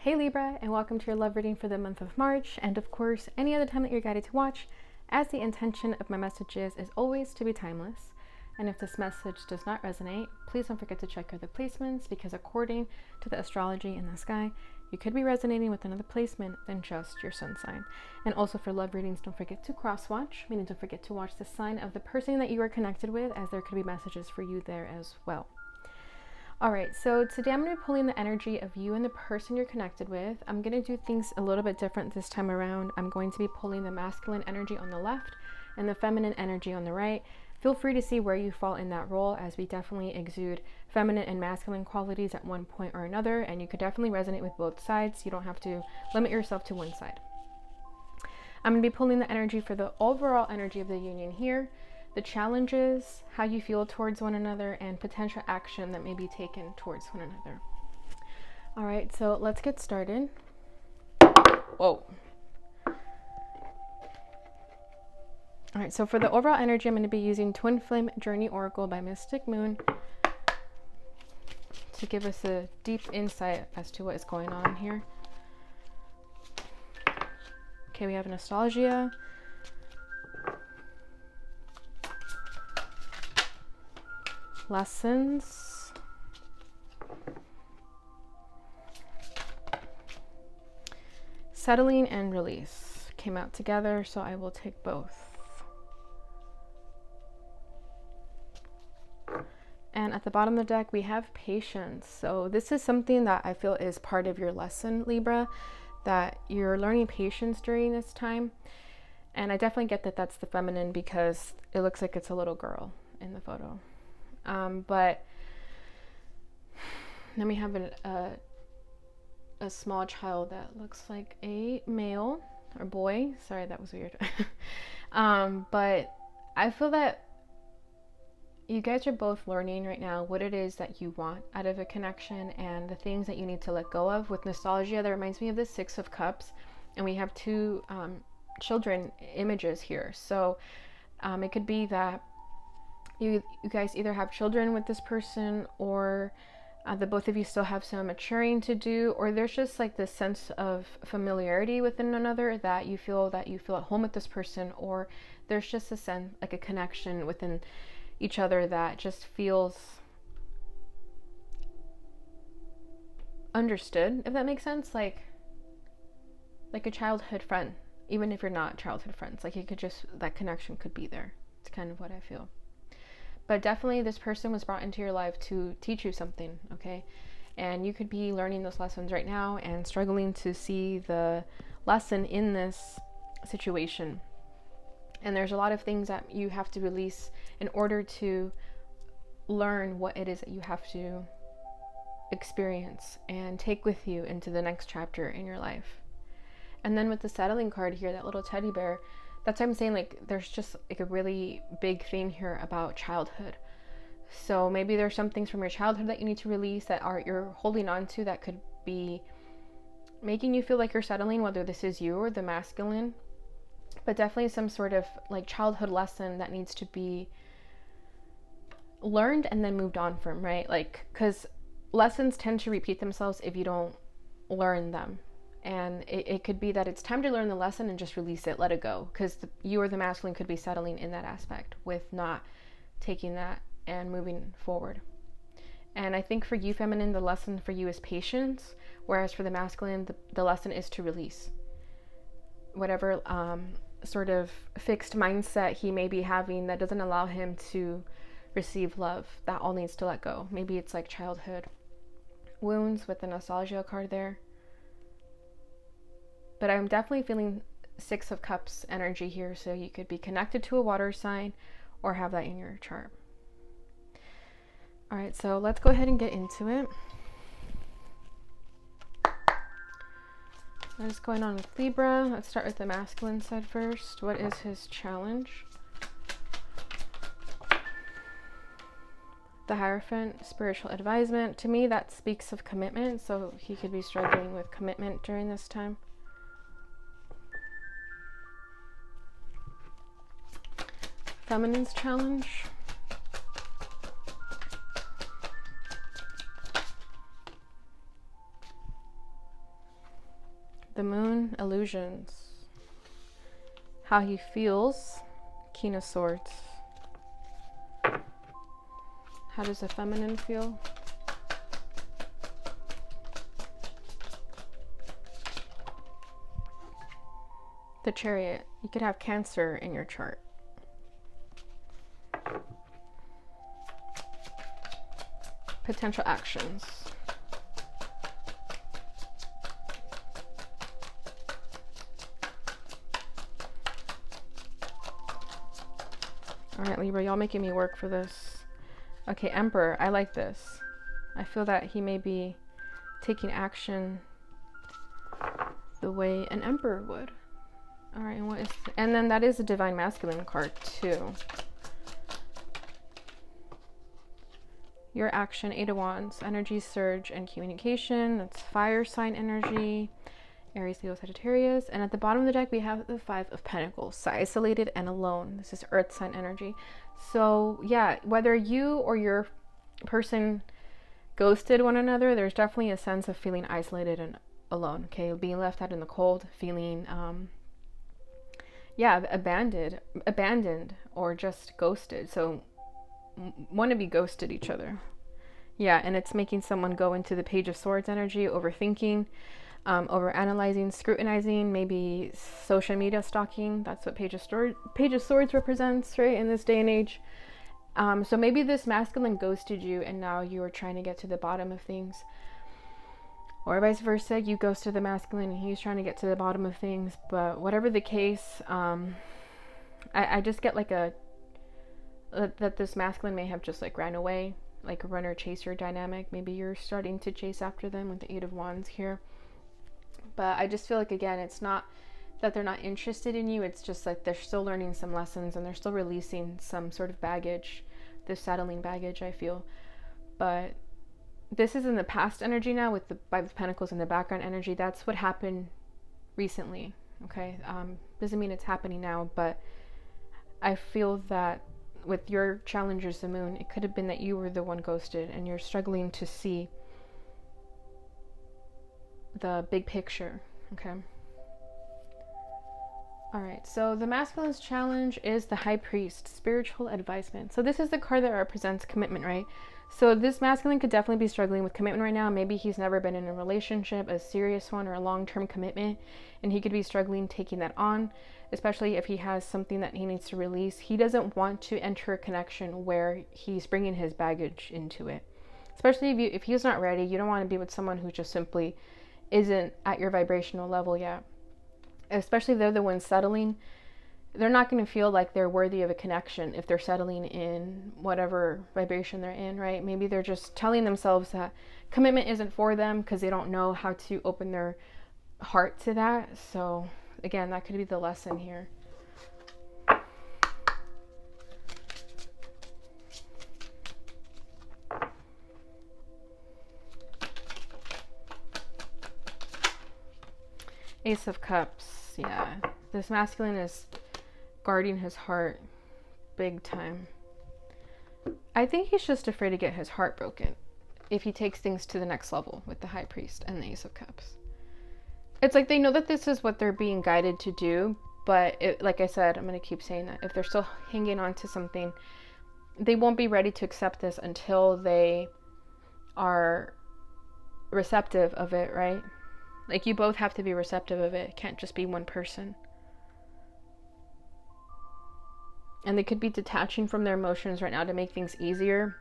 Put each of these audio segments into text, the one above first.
Hey Libra, and welcome to your love reading for the month of March, and of course, any other time that you're guided to watch, as the intention of my messages is always to be timeless. And if this message does not resonate, please don't forget to check other placements, because according to the astrology in the sky, you could be resonating with another placement than just your sun sign. And also for love readings, don't forget to cross-watch, meaning don't forget to watch the sign of the person that you are connected with, as there could be messages for you there as well. All right, so today I'm going to be pulling the energy of you and the person you're connected with. I'm going to do things a little bit different this time around. I'm going to be pulling the masculine energy on the left and the feminine energy on the right. Feel free to see where you fall in that role, as we definitely exude feminine and masculine qualities at one point or another, and you could definitely resonate with both sides. You don't have to limit yourself to one side. I'm going to be pulling the energy for the overall energy of the union here, the challenges, how you feel towards one another, and potential action that may be taken towards one another. All right, so let's get started. Whoa. All right, so for the overall energy, I'm going to be using Twin Flame Journey Oracle by Mystic Moon to give us a deep insight as to what is going on here. Okay, we have nostalgia, lessons, settling, and release came out together, so I will take both. And at the bottom of the deck, we have patience. So this is something that I feel is part of your lesson, Libra, that you're learning patience during this time. And I definitely get that that's the feminine, because it looks like it's a little girl in the photo. But then we have a small child that looks like a male or boy. Sorry, that was weird. But I feel that you guys are both learning right now what it is that you want out of a connection and the things that you need to let go of. With nostalgia, that reminds me of the Six of Cups, and we have two children images here. So it could be that you guys either have children with this person, or the both of you still have some maturing to do, or there's just like this sense of familiarity within another, that you feel at home with this person, or there's just a sense, like a connection within each other that just feels understood, if that makes sense. Like a childhood friend, even if you're not childhood friends, like you could just, that connection could be there. It's kind of what I feel. But definitely this person was brought into your life to teach you something, okay? And you could be learning those lessons right now and struggling to see the lesson in this situation. And there's a lot of things that you have to release in order to learn what it is that you have to experience and take with you into the next chapter in your life. And then with the settling card here, that little teddy bear, that's what I'm saying, like there's just like a really big theme here about childhood. So maybe there's some things from your childhood that you need to release, that you're holding on to, that could be making you feel like you're settling, whether this is you or the masculine. But definitely some sort of like childhood lesson that needs to be learned and then moved on from, right? Like, because lessons tend to repeat themselves if you don't learn them. And it could be that it's time to learn the lesson and just release it, let it go. Because you or the masculine could be settling in that aspect with not taking that and moving forward. And I think for you, feminine, the lesson for you is patience. Whereas for the masculine, the lesson is to release whatever sort of fixed mindset he may be having that doesn't allow him to receive love. That all needs to let go. Maybe it's like childhood wounds with the nostalgia card there. But I'm definitely feeling Six of Cups energy here, so you could be connected to a water sign or have that in your chart. All right, so let's go ahead and get into it. What is going on with Libra? Let's start with the masculine side first. What is his challenge? The Hierophant, spiritual advisement. To me, that speaks of commitment, so he could be struggling with commitment during this time. Feminine's challenge. The Moon, illusions. How he feels, King of Swords. How does the feminine feel? The Chariot. You could have Cancer in your chart. Potential actions. All right, Libra, y'all making me work for this. Okay, Emperor, I like this. I feel that he may be taking action the way an emperor would. All right, and what is, and then that is a Divine Masculine card too. Your action, 8 of Wands, energy, surge, and communication. That's fire sign energy, Aries, Leo, Sagittarius. And at the bottom of the deck, we have the 5 of Pentacles, so isolated and alone. This is earth sign energy. So yeah, whether you or your person ghosted one another, there's definitely a sense of feeling isolated and alone, okay? Being left out in the cold, feeling, yeah, abandoned or just ghosted. So want to be ghosted each other. Yeah, and it's making someone go into the Page of Swords energy, overthinking, over analyzing, scrutinizing, maybe social media stalking. That's what Page of Swords represents, right, in this day and age. So maybe this masculine ghosted you and now you are trying to get to the bottom of things, or vice versa, you ghosted the masculine and he's trying to get to the bottom of things. But whatever the case, I just get like that this masculine may have just like ran away, like a runner chaser dynamic. Maybe you're starting to chase after them with the 8 of Wands here. But I just feel like, again, it's not that they're not interested in you. It's just like they're still learning some lessons and they're still releasing some sort of baggage, this settling baggage, I feel. But this is in the past energy now with the 5 of Pentacles in the background energy. That's what happened recently, okay? Doesn't mean it's happening now, but I feel that with your challengers, the Moon, it could have been that you were the one ghosted and you're struggling to see the big picture, okay? All right, so the masculine's challenge is the High Priest, spiritual advisement. So this is the card that represents commitment, right? So this masculine could definitely be struggling with commitment right now. Maybe he's never been in a relationship, a serious one or a long-term commitment, and he could be struggling taking that on, especially if he has something that he needs to release. He doesn't want to enter a connection where he's bringing his baggage into it. Especially if he's not ready. You don't want to be with someone who just simply isn't at your vibrational level yet. Especially if they're the ones settling. They're not going to feel like they're worthy of a connection if they're settling in whatever vibration they're in, right? Maybe they're just telling themselves that commitment isn't for them because they don't know how to open their heart to that. So again, that could be the lesson here. Ace of Cups. Yeah, this masculine is guarding his heart big time. I think he's just afraid to get his heart broken if he takes things to the next level with the High Priest and the Ace of Cups. It's like they know that this is what they're being guided to do, but like I said, I'm going to keep saying that if they're still hanging on to something, they won't be ready to accept this until they are receptive of it, right? Like you both have to be receptive of it. It can't just be one person. And they could be detaching from their emotions right now to make things easier,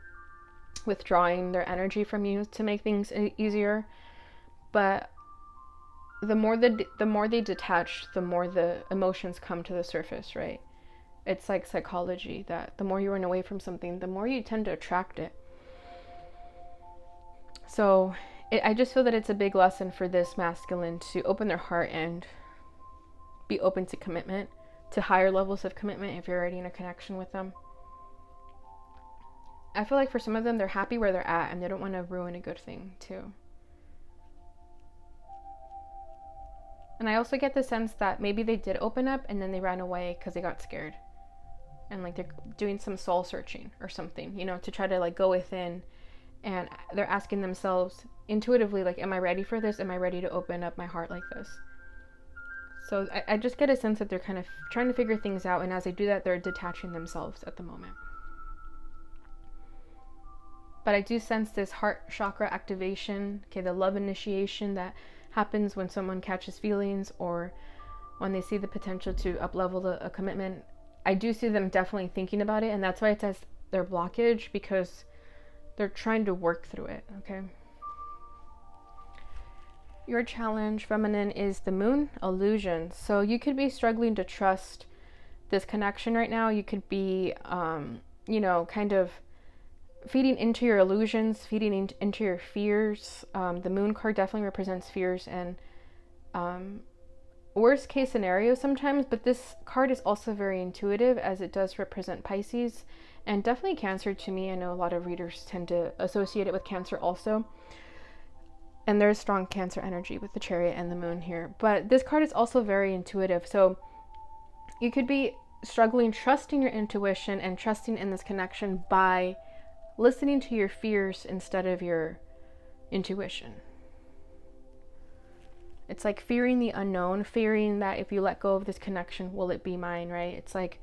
withdrawing their energy from you to make things easier. But the more they detach, the more the emotions come to the surface, right? It's like psychology, that the more you run away from something, the more you tend to attract it. So I just feel that it's a big lesson for this masculine to open their heart and be open to commitment, to higher levels of commitment if you're already in a connection with them. I feel like for some of them, they're happy where they're at and they don't want to ruin a good thing too. And I also get the sense that maybe they did open up and then they ran away because they got scared. And like they're doing some soul searching or something, you know, to try to like go within, and they're asking themselves intuitively, like, am I ready for this? Am I ready to open up my heart like this? So I just get a sense that they're kind of trying to figure things out, and as they do that, they're detaching themselves at the moment. But I do sense this heart chakra activation, okay, the love initiation that happens when someone catches feelings or when they see the potential to up-level a commitment. I do see them definitely thinking about it, and that's why it says their blockage, because they're trying to work through it, okay? Your challenge, feminine, is the moon, illusion. So you could be struggling to trust this connection right now. You could be, kind of feeding into your illusions, feeding into your fears. The moon card definitely represents fears and worst case scenario sometimes, but this card is also very intuitive, as it does represent Pisces and definitely Cancer to me. I know a lot of readers tend to associate it with Cancer also. And there's strong Cancer energy with the Chariot and the moon here. But this card is also very intuitive. So you could be struggling trusting your intuition and trusting in this connection by listening to your fears instead of your intuition. It's like fearing the unknown, fearing that if you let go of this connection, will it be mine, right? It's like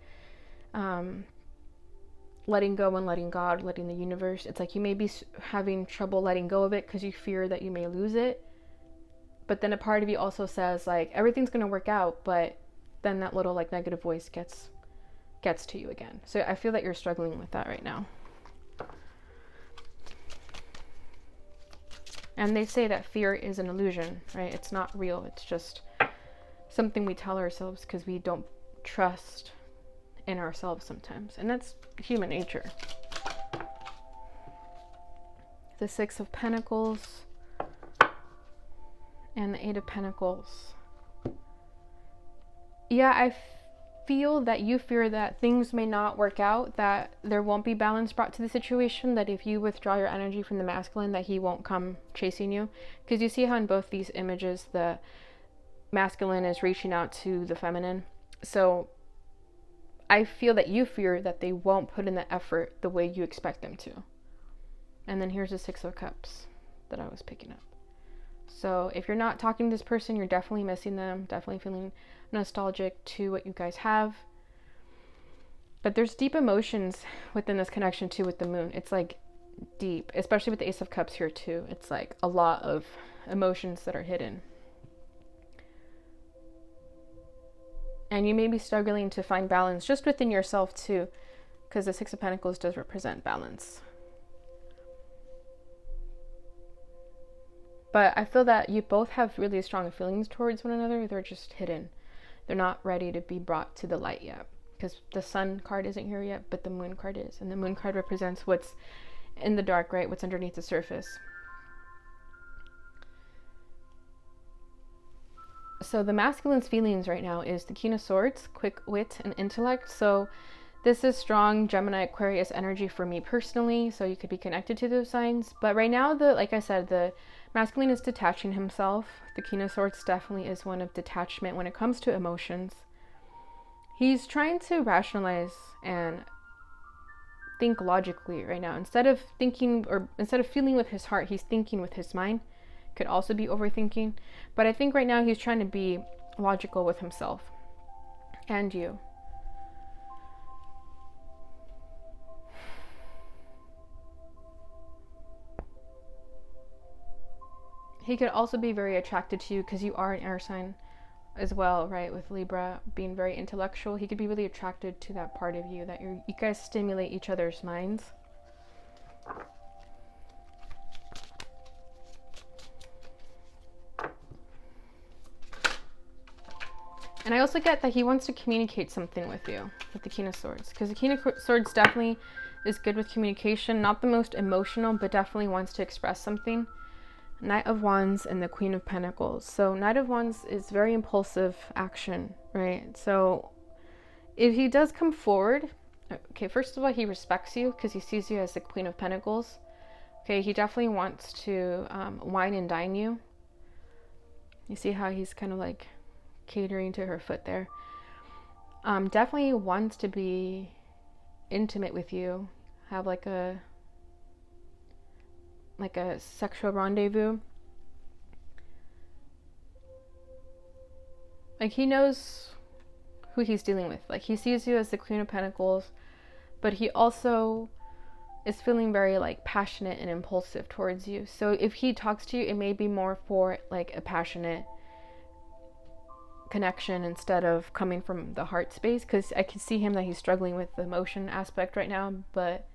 letting go and letting God, letting the universe. It's like you may be having trouble letting go of it because you fear that you may lose it. But then a part of you also says, like, everything's going to work out, but then that little, like, negative voice gets to you again. So I feel that you're struggling with that right now. And they say that fear is an illusion, right? It's not real. It's just something we tell ourselves because we don't trust in ourselves sometimes. And that's human nature. The Six of Pentacles and the Eight of Pentacles. Yeah, I feel that you fear that things may not work out, that there won't be balance brought to the situation, that if you withdraw your energy from the masculine, that he won't come chasing you. Because you see how in both these images, the masculine is reaching out to the feminine. So I feel that you fear that they won't put in the effort the way you expect them to. And then here's the Six of Cups that I was picking up. So if you're not talking to this person, you're definitely missing them, definitely feeling nostalgic to what you guys have. But there's deep emotions within this connection too with the moon. It's like deep, especially with the Ace of Cups here too. It's like a lot of emotions that are hidden. And you may be struggling to find balance just within yourself too, because the Six of Pentacles does represent balance. But I feel that you both have really strong feelings towards one another. They're just hidden. They're not ready to be brought to the light yet. Because the Sun card isn't here yet, but the Moon card is. And the Moon card represents what's in the dark, right? What's underneath the surface. So the masculine's feelings right now is the King of Swords, quick wit and intellect. So this is strong Gemini Aquarius energy for me personally. So you could be connected to those signs. But right now, like I said, the masculine is detaching himself. The King of Swords definitely is one of detachment when it comes to emotions. He's trying to rationalize and think logically right now. Instead of feeling with his heart, he's thinking with his mind. Could also be overthinking. But I think right now he's trying to be logical with himself and you. He could also be very attracted to you because you are an air sign as well, right? With Libra being very intellectual, he could be really attracted to that part of you, that you guys stimulate each other's minds. And I also get that he wants to communicate something with you, with the King of Swords. Because the King of Swords definitely is good with communication. Not the most emotional, but definitely wants to express something. Knight of Wands and the Queen of Pentacles. So Knight of Wands is very impulsive action, right? So if he does come forward, okay, first of all, he respects you because he sees you as the Queen of Pentacles. Okay, he definitely wants to wine and dine you. You see how he's kind of like catering to her foot there. Definitely wants to be intimate with you, have like a sexual rendezvous. Like, he knows who he's dealing with. Like, he sees you as the Queen of Pentacles, but he also is feeling very like passionate and impulsive towards you. So if he talks to you, it may be more for like a passionate connection instead of coming from the heart space, because I can see him that he's struggling with the emotion aspect right now, but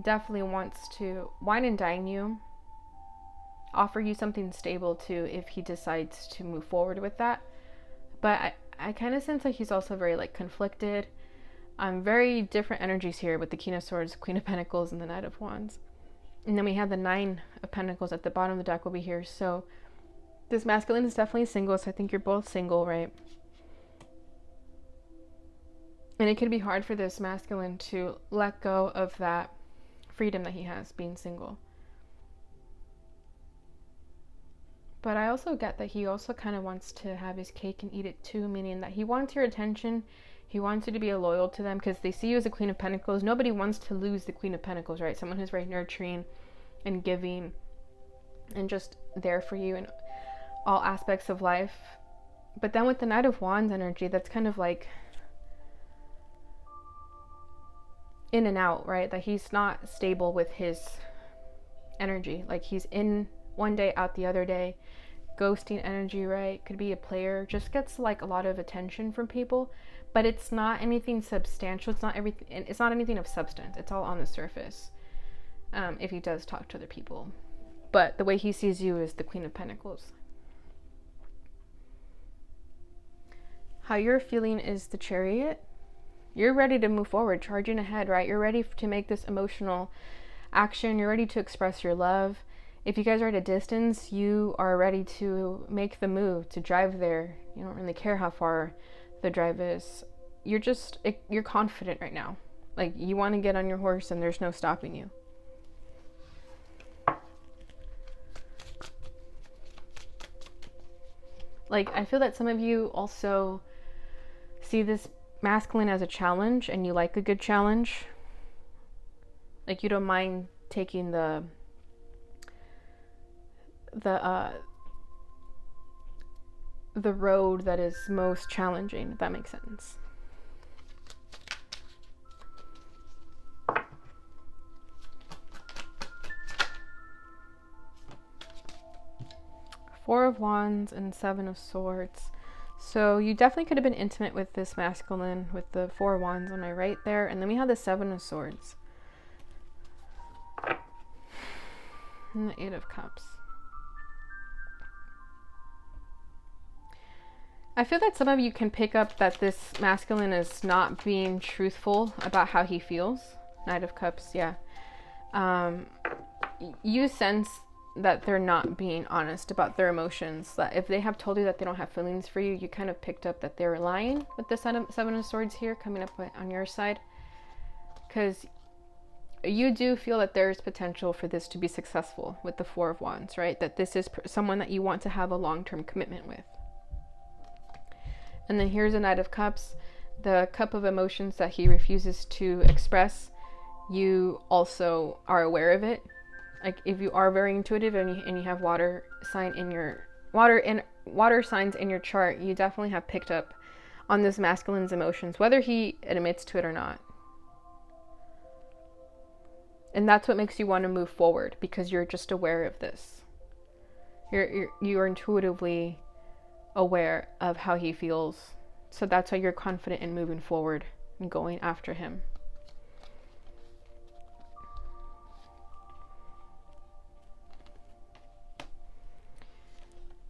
definitely wants to wine and dine you, offer you something stable too if he decides to move forward with that. But I kind of sense like he's also very like conflicted. Very different energies here with the King of Swords, Queen of Pentacles, and the Knight of Wands. And then we have the Nine of Pentacles at the bottom of the deck over here. So this masculine is definitely single, so I think you're both single, right? And it could be hard for this masculine to let go of that freedom that he has being single. But I also get that he also kind of wants to have his cake and eat it too, meaning that he wants your attention. He wants you to be loyal to them because they see you as a Queen of Pentacles. Nobody wants to lose the Queen of Pentacles, right? Someone who's very nurturing and giving and just there for you in all aspects of life. But then with the Knight of Wands energy, that's kind of like in and out, right? That he's not stable with his energy. Like, he's in one day, out the other day. Ghosting energy, right? Could be a player. Just gets like a lot of attention from people, but it's not anything substantial. It's not everything. It's not anything of substance. It's all on the surface. If he does talk to other people, but the way he sees you is the Queen of Pentacles. How you're feeling is the Chariot. You're ready to move forward, charging ahead, right? You're ready to make this emotional action. You're ready to express your love. If you guys are at a distance, you are ready to make the move, to drive there. You don't really care how far the drive is. You're confident right now. Like, you want to get on your horse and there's no stopping you. Like, I feel that some of you also see this masculine as a challenge, and you like a good challenge. Like, you don't mind taking the road that is most challenging, if that makes sense. Four of Wands and Seven of Swords. So you definitely could have been intimate with this masculine with the Four of Wands on my right there. And then we have the Seven of Swords. And the Eight of Cups. I feel that some of you can pick up that this masculine is not being truthful about how he feels. Knight of Cups, yeah. You sense that they're not being honest about their emotions. That if they have told you that they don't have feelings for you, you kind of picked up that they're lying with the Seven of Swords here coming up on your side. Because you do feel that there's potential for this to be successful with the Four of Wands, right? That this is someone that you want to have a long-term commitment with. And then here's a Knight of Cups, the cup of emotions that he refuses to express. You also are aware of it. Like, if you are very intuitive and you have water signs in your chart, you definitely have picked up on this masculine's emotions, whether he admits to it or not. And that's what makes you want to move forward, because you're just aware of this. You're intuitively aware of how he feels. So that's why you're confident in moving forward and going after him.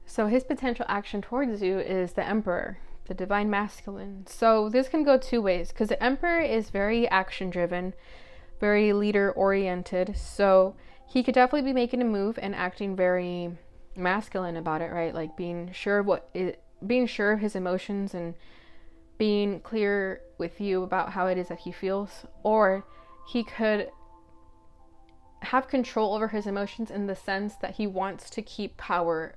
So his potential action towards you is the Emperor, the divine masculine. So this can go two ways, because the Emperor is very action driven, very leader oriented. So he could definitely be making a move and acting very masculine about it, right? Like being sure of his emotions and being clear with you about how it is that he feels. Or he could have control over his emotions in the sense that he wants to keep power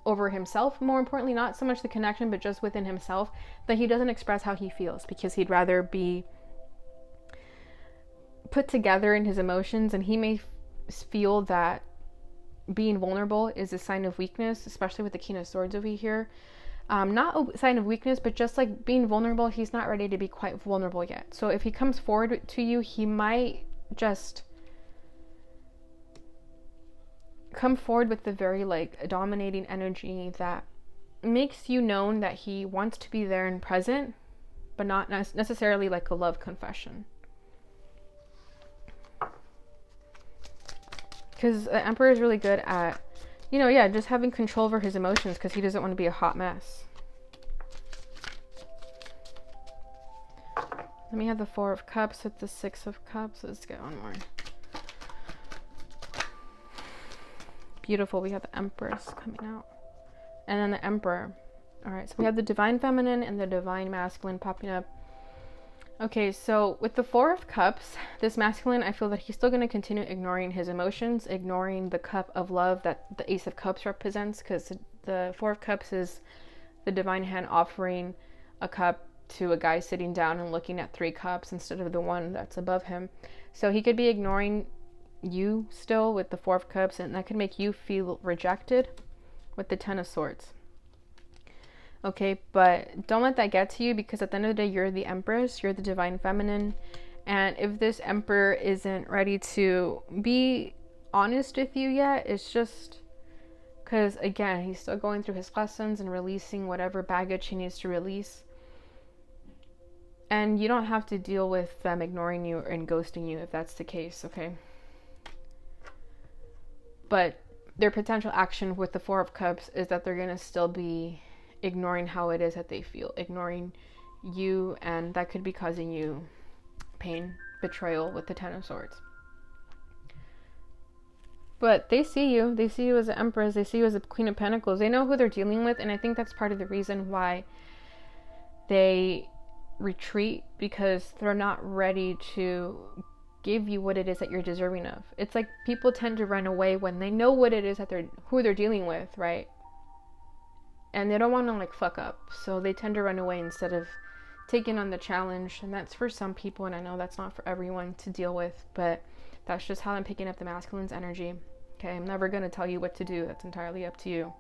over himself. More importantly, not so much the connection, but just within himself, that he doesn't express how he feels, because he'd rather be put together in his emotions. And he may feel that being vulnerable is a sign of weakness, especially with the King of Swords over here. Not a sign of weakness, but just like being vulnerable, he's not ready to be quite vulnerable yet. So if he comes forward to you, he might just come forward with the very like dominating energy that makes you known that he wants to be there and present, but not necessarily like a love confession. Because the Emperor is really good at, just having control over his emotions, because he doesn't want to be a hot mess. Let me have the Four of Cups with the Six of Cups. Let's get one more. Beautiful. We have the Empress coming out. And then the Emperor. All right, so we have the Divine Feminine and the Divine Masculine popping up. Okay, so with the Four of Cups, this masculine, I feel that he's still going to continue ignoring his emotions, ignoring the cup of love that the Ace of Cups represents, because the Four of Cups is the divine hand offering a cup to a guy sitting down and looking at 3 cups instead of the one that's above him. So he could be ignoring you still with the Four of Cups, and that could make you feel rejected with the Ten of Swords. Okay, but don't let that get to you, because at the end of the day, you're the Empress, you're the Divine Feminine. And if this Emperor isn't ready to be honest with you yet, it's just because, again, he's still going through his lessons and releasing whatever baggage he needs to release. And you don't have to deal with them ignoring you and ghosting you if that's the case, okay? But their potential action with the Four of Cups is that they're going to still be ignoring how it is that they feel, ignoring you, and that could be causing you pain, betrayal with the Ten of Swords. But they see you as an Empress, they see you as a Queen of Pentacles, they know who they're dealing with, and I think that's part of the reason why they retreat, because they're not ready to give you what it is that you're deserving of. It's like people tend to run away when they know what it is that who they're dealing with, right? And they don't want to like fuck up, so they tend to run away instead of taking on the challenge. And that's for some people, and I know that's not for everyone to deal with, but that's just how I'm picking up the masculine's energy. Okay, I'm never going to tell you what to do. That's entirely up to you.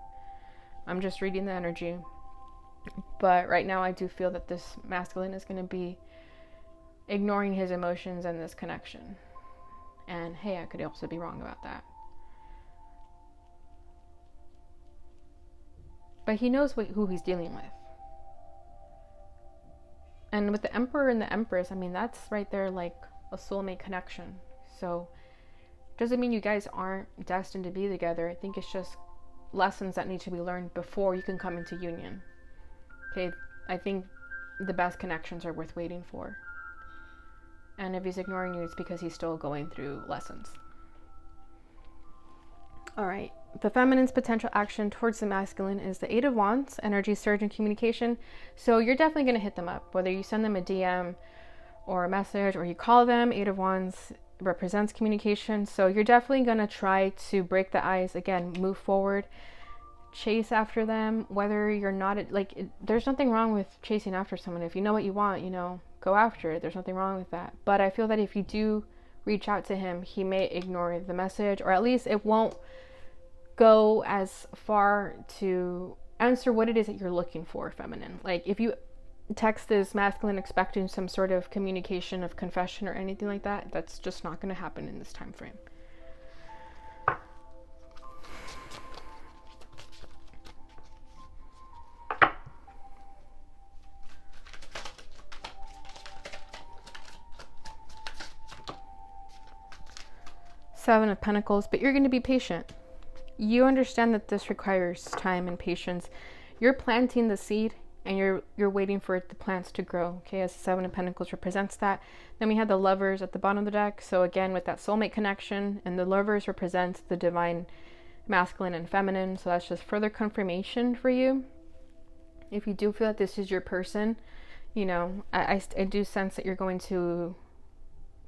I'm just reading the energy. But right now I do feel that this masculine is going to be ignoring his emotions and this connection. And hey, I could also be wrong about that. But he knows who he's dealing with. And with the Emperor and the Empress, I mean, that's right there like a soulmate connection. So doesn't mean you guys aren't destined to be together. I think it's just lessons that need to be learned before you can come into union. Okay, I think the best connections are worth waiting for. And if he's ignoring you, it's because he's still going through lessons. All right. The feminine's potential action towards the masculine is the Eight of Wands, energy surge and communication. So you're definitely going to hit them up, whether you send them a DM or a message or you call them. Eight of Wands represents communication. So you're definitely going to try to break the ice, again, move forward, chase after them, whether you're not there's nothing wrong with chasing after someone. If you know what you want, go after it. There's nothing wrong with that. But I feel that if you do reach out to him, he may ignore the message, or at least it won't go as far to answer what it is that you're looking for, feminine. Like if you text this masculine expecting some sort of communication of confession or anything like that, that's just not going to happen in this time frame. Seven of Pentacles, but you're going to be patient. You understand that this requires time and patience. You're planting the seed and you're waiting for the plants to grow. Okay, as the Seven of Pentacles represents that. Then we have the Lovers at the bottom of the deck. So again, with that soulmate connection, and the Lovers represents the divine masculine and feminine. So that's just further confirmation for you. If you do feel that this is your person, I do sense that you're going to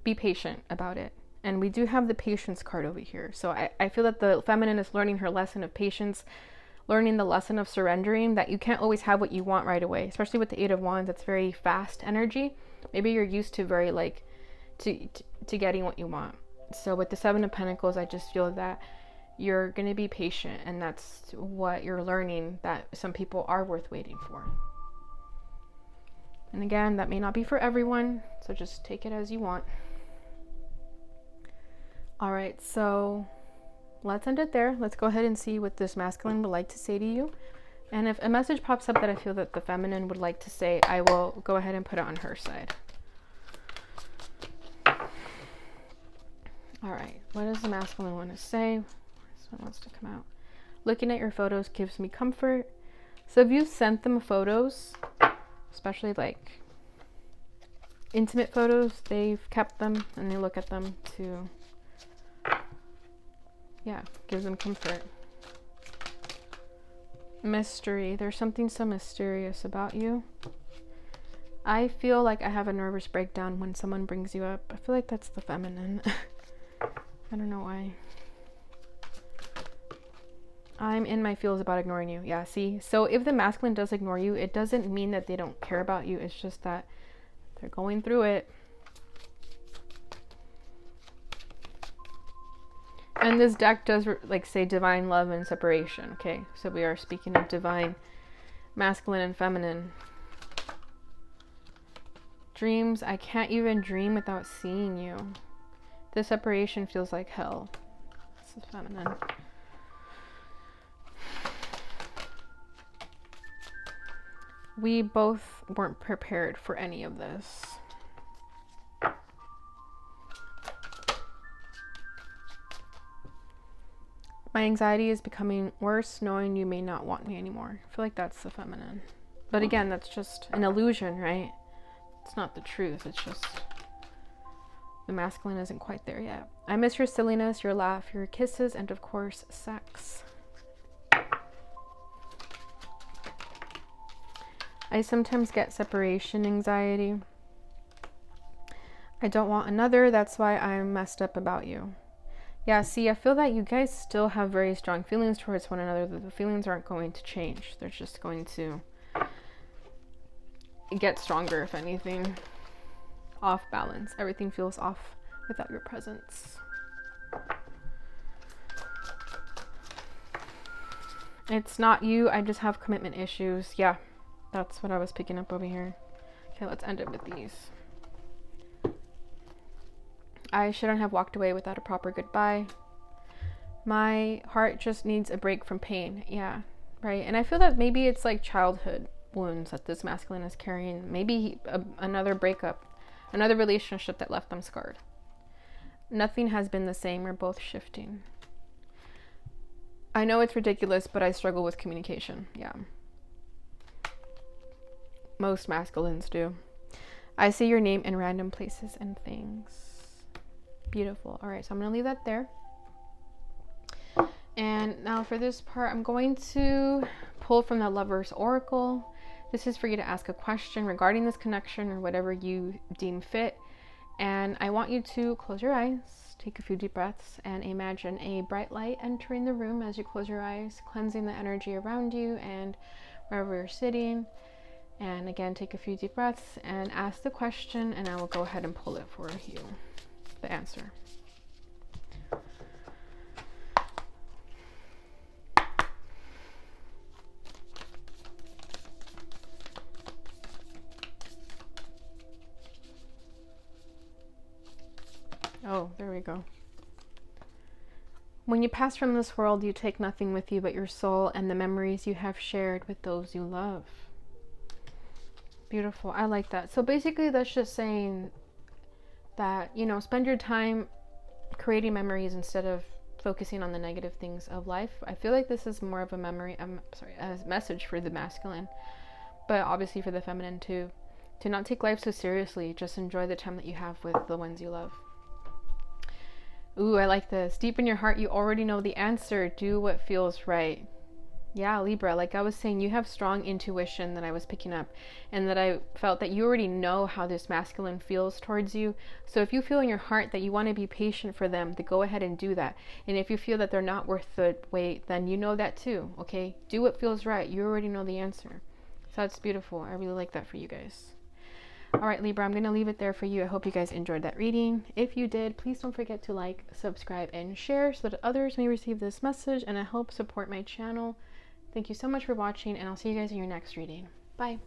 be patient about it. And we do have the patience card over here. So I feel that the feminine is learning her lesson of patience, learning the lesson of surrendering, that you can't always have what you want right away, especially with the Eight of Wands. It's very fast energy. Maybe you're used to very to getting what you want. So with the Seven of Pentacles, I just feel that you're going to be patient, and that's what you're learning, that some people are worth waiting for. And again, that may not be for everyone, so just take it as you want. All right, so let's end it there. Let's go ahead and see what this masculine would like to say to you. And if a message pops up that I feel that the feminine would like to say, I will go ahead and put it on her side. All right, what does the masculine want to say? This one wants to come out. Looking at your photos gives me comfort. So if you sent them photos, especially like intimate photos, they've kept them and they look at them to, yeah, gives them comfort. Mystery. There's something so mysterious about you. I feel like I have a nervous breakdown when someone brings you up. I feel like that's the feminine. I don't know why. I'm in my feels about ignoring you. Yeah, see? So if the masculine does ignore you, it doesn't mean that they don't care about you. It's just that they're going through it. And this deck does like say divine love and separation. Okay, so we are speaking of divine masculine and feminine. Dreams. I can't even dream without seeing you. This separation feels like hell. This is feminine. We both weren't prepared for any of this. My anxiety is becoming worse knowing you may not want me anymore. I feel like that's the feminine. But again, that's just an illusion, right? It's not the truth. It's just the masculine isn't quite there yet. I miss your silliness, your laugh, your kisses, and of course, sex. I sometimes get separation anxiety. I don't want another. That's why I'm messed up about you. Yeah, see, I feel that you guys still have very strong feelings towards one another. The feelings aren't going to change. They're just going to get stronger, if anything. Off balance. Everything feels off without your presence. It's not you. I just have commitment issues. Yeah, that's what I was picking up over here. Okay, let's end it with these. I shouldn't have walked away without a proper goodbye. My heart just needs a break from pain. Yeah, right. And I feel that maybe it's like childhood wounds that this masculine is carrying. Maybe another breakup, another relationship that left them scarred. Nothing has been the same. We're both shifting. I know it's ridiculous, but I struggle with communication. Yeah. Most masculines do. I see your name in random places and things. Beautiful. All right, so I'm going to leave that there. And now for this part, I'm going to pull from the Lover's Oracle. This is for you to ask a question regarding this connection or whatever you deem fit. And I want you to close your eyes, take a few deep breaths, and imagine a bright light entering the room as you close your eyes, cleansing the energy around you and wherever you're sitting. And again, take a few deep breaths and ask the question, and I will go ahead and pull it for you. The answer. Oh, there we go. When you pass from this world, you take nothing with you but your soul and the memories you have shared with those you love. Beautiful. I like that. So basically that's just saying that, you know, spend your time creating memories instead of focusing on the negative things of life. I feel like this is more of a a message for the masculine, but obviously for the feminine too. To not take life so seriously. Just enjoy the time that you have with the ones you love. Ooh, I like this. Deep in your heart, you already know the answer. Do what feels right. Yeah, Libra, like I was saying, you have strong intuition that I was picking up, and that I felt that you already know how this masculine feels towards you. So if you feel in your heart that you want to be patient for them, to go ahead and do that. And if you feel that they're not worth the wait, then you know that too, okay? Do what feels right. You already know the answer. So that's beautiful. I really like that for you guys. All right, Libra, I'm going to leave it there for you. I hope you guys enjoyed that reading. If you did, please don't forget to like, subscribe, and share so that others may receive this message and help support my channel. Thank you so much for watching, and I'll see you guys in your next reading. Bye.